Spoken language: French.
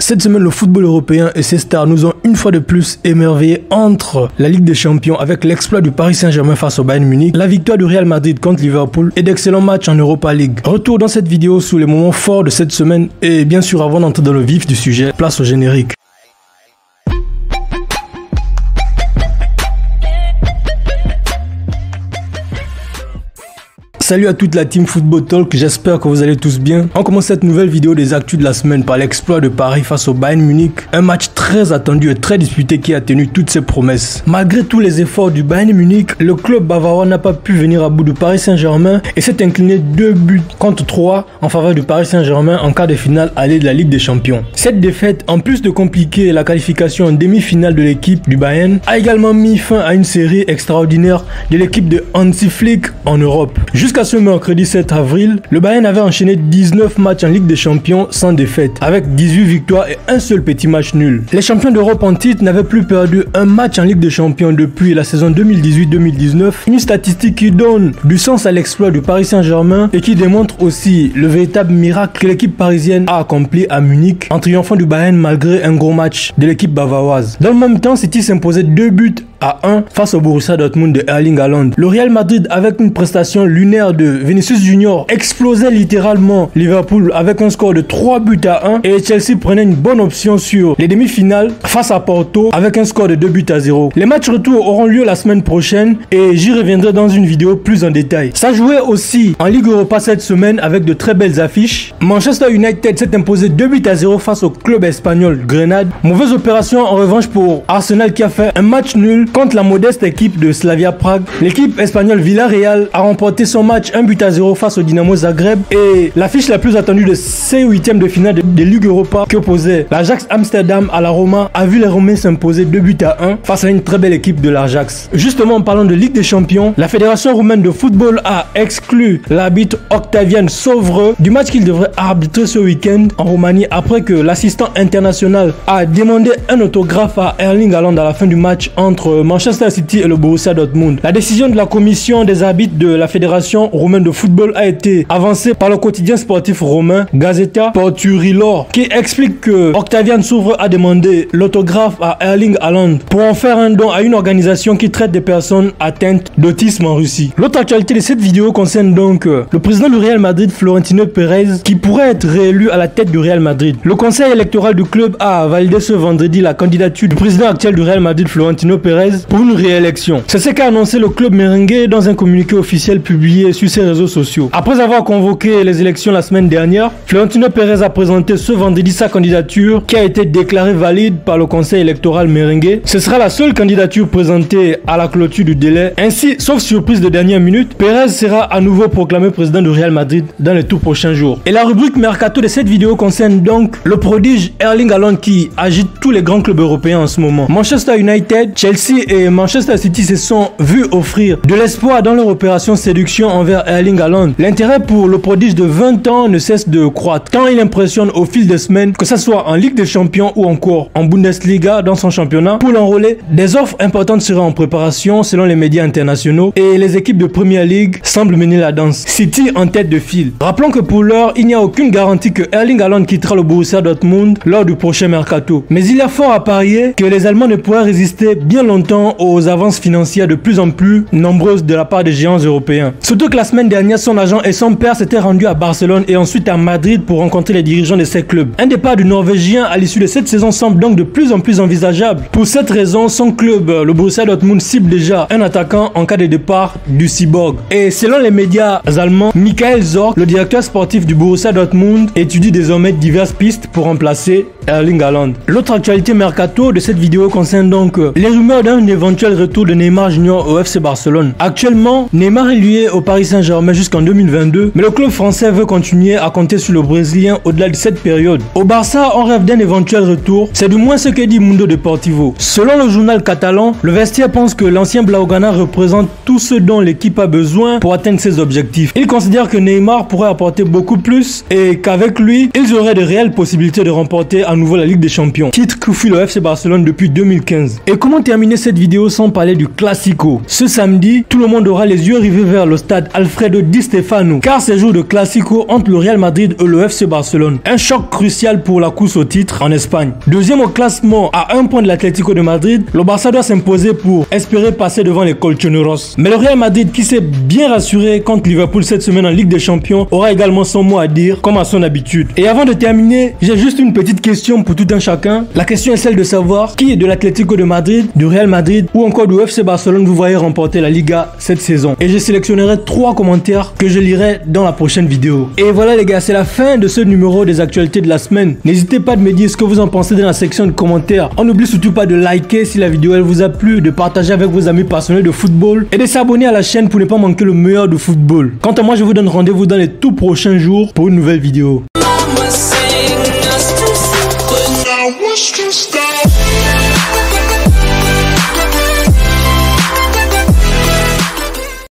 Cette semaine, le football européen et ses stars nous ont une fois de plus émerveillés entre la Ligue des Champions avec l'exploit du Paris Saint-Germain face au Bayern Munich, la victoire du Real Madrid contre Liverpool et d'excellents matchs en Europa League. Retour dans cette vidéo sur les moments forts de cette semaine et bien sûr avant d'entrer dans le vif du sujet, place au générique. Salut à toute la team Football Talk, j'espère que vous allez tous bien. On commence cette nouvelle vidéo des actus de la semaine par l'exploit de Paris face au Bayern Munich. Un match très attendu et très disputé qui a tenu toutes ses promesses. Malgré tous les efforts du Bayern Munich, le club bavarois n'a pas pu venir à bout du Paris Saint-Germain et s'est incliné 2 buts contre 3 en faveur du Paris Saint-Germain en quart de finale allée de la Ligue des Champions. Cette défaite, en plus de compliquer la qualification en demi-finale de l'équipe du Bayern, a également mis fin à une série extraordinaire de l'équipe de Hansi Flick en Europe. Jusqu'à ce mercredi 7 avril, le Bayern avait enchaîné 19 matchs en Ligue des Champions sans défaite, avec 18 victoires et un seul petit match nul. Les champions d'Europe en titre n'avaient plus perdu un match en Ligue des Champions depuis la saison 2018-2019, une statistique qui donne du sens à l'exploit du Paris Saint-Germain et qui démontre aussi le véritable miracle que l'équipe parisienne a accompli à Munich en triomphant du Bayern malgré un gros match de l'équipe bavaroise. Dans le même temps, City s'imposait 2 buts à 1 face au Borussia Dortmund de Erling Haaland. Le Real Madrid, avec une prestation lunaire de Vinicius Junior, explosait littéralement Liverpool avec un score de 3 buts à 1 et Chelsea prenait une bonne option sur les demi-finales face à Porto avec un score de 2 buts à 0. Les matchs retour auront lieu la semaine prochaine et j'y reviendrai dans une vidéo plus en détail. Ça jouait aussi en Ligue Europa cette semaine avec de très belles affiches. Manchester United s'est imposé 2 buts à 0 face au club espagnol Grenade. Mauvaise opération en revanche pour Arsenal qui a fait un match nul contre la modeste équipe de Slavia Prague. L'équipe espagnole Villarreal a remporté son match 1 but à 0 face au Dynamo Zagreb et l'affiche la plus attendue de ces huitièmes de finale de Ligue Europa qui opposait l'Ajax Amsterdam à la Roma a vu les Romains s'imposer 2 buts à 1 face à une très belle équipe de l'Ajax. Justement, en parlant de Ligue des Champions, la Fédération roumaine de football a exclu l'arbitre Octavian Sovră du match qu'il devrait arbitrer ce week-end en Roumanie après que l'assistant international a demandé un autographe à Erling Haaland à la fin du match entre Manchester City et le Borussia Dortmund. La décision de la commission des arbitres de la Fédération roumaine de football a été avancée par le quotidien sportif romain Gazeta Porturilor qui explique que Octavian Sovră a demandé l'autographe à Erling Haaland pour en faire un don à une organisation qui traite des personnes atteintes d'autisme en Russie. L'autre actualité de cette vidéo concerne donc le président du Real Madrid, Florentino Pérez, qui pourrait être réélu à la tête du Real Madrid. Le conseil électoral du club a validé ce vendredi la candidature du président actuel du Real Madrid, Florentino Pérez, pour une réélection. C'est ce qu'a annoncé le club merengue dans un communiqué officiel publié sur ses réseaux sociaux. Après avoir convoqué les élections la semaine dernière, Florentino Pérez a présenté ce vendredi sa candidature qui a été déclarée valide par le conseil électoral merengue. Ce sera la seule candidature présentée à la clôture du délai. Ainsi, sauf surprise de dernière minute, Pérez sera à nouveau proclamé président du Real Madrid dans les tout prochains jours. Et la rubrique Mercato de cette vidéo concerne donc le prodige Erling Haaland qui agite tous les grands clubs européens en ce moment. Manchester United, Chelsea et Manchester City se sont vus offrir de l'espoir dans leur opération séduction envers Erling Haaland. L'intérêt pour le prodige de 20 ans ne cesse de croître, tant il impressionne au fil des semaines, que ce soit en Ligue des Champions ou encore en Bundesliga dans son championnat. Pour l'enrôler, des offres importantes seraient en préparation selon les médias internationaux et les équipes de Premier League semblent mener la danse. City en tête de file. Rappelons que pour l'heure, il n'y a aucune garantie que Erling Haaland quittera le Borussia Dortmund lors du prochain mercato. Mais il y a fort à parier que les Allemands ne pourraient résister bien longtemps aux avances financières de plus en plus nombreuses de la part des géants européens. Surtout que la semaine dernière, son agent et son père s'étaient rendus à Barcelone et ensuite à Madrid pour rencontrer les dirigeants de ces clubs. Un départ du Norvégien à l'issue de cette saison semble donc de plus en plus envisageable. Pour cette raison, son club, le Borussia Dortmund, cible déjà un attaquant en cas de départ du cyborg. Et selon les médias allemands, Michael Zorc, le directeur sportif du Borussia Dortmund, étudie désormais diverses pistes pour remplacer Erling Haaland. L'autre actualité mercato de cette vidéo concerne donc les rumeurs d'un éventuel retour de Neymar Junior au FC Barcelone. Actuellement, Neymar est lié au Paris Saint-Germain jusqu'en 2022, mais le club français veut continuer à compter sur le Brésilien au-delà de cette période. Au Barça, on rêve d'un éventuel retour, c'est du moins ce que dit Mundo Deportivo. Selon le journal catalan, le vestiaire pense que l'ancien Blaugrana représente tout ce dont l'équipe a besoin pour atteindre ses objectifs. Il considère que Neymar pourrait apporter beaucoup plus et qu'avec lui, ils auraient de réelles possibilités de remporter à nouveau la Ligue des Champions, titre que fuit le FC Barcelone depuis 2015. Et comment terminer cette vidéo sans parler du Classico? Ce samedi, tout le monde aura les yeux rivés vers le stade Alfredo Di Stefano, car ces jours de Classico entre le Real Madrid et le FC Barcelone. Un choc crucial pour la course au titre en Espagne. Deuxième au classement à 1 point de l'Atlético de Madrid, le Barça doit s'imposer pour espérer passer devant les Colchoneros. Mais le Real Madrid, qui s'est bien rassuré contre Liverpool cette semaine en Ligue des Champions, aura également son mot à dire comme à son habitude. Et avant de terminer, j'ai juste une petite question pour tout un chacun. La question est celle de savoir qui est de l'Atlético de Madrid, du Real Madrid ou encore du FC Barcelone vous voyez remporter la Liga cette saison. Et je sélectionnerai 3 commentaires que je lirai dans la prochaine vidéo. Et voilà les gars, c'est la fin de ce numéro des actualités de la semaine. N'hésitez pas de me dire ce que vous en pensez dans la section de commentaires. On n'oublie surtout pas de liker si la vidéo elle vous a plu, de partager avec vos amis passionnés de football et de s'abonner à la chaîne pour ne pas manquer le meilleur du football. Quant à moi, je vous donne rendez-vous dans les tout prochains jours pour une nouvelle vidéo.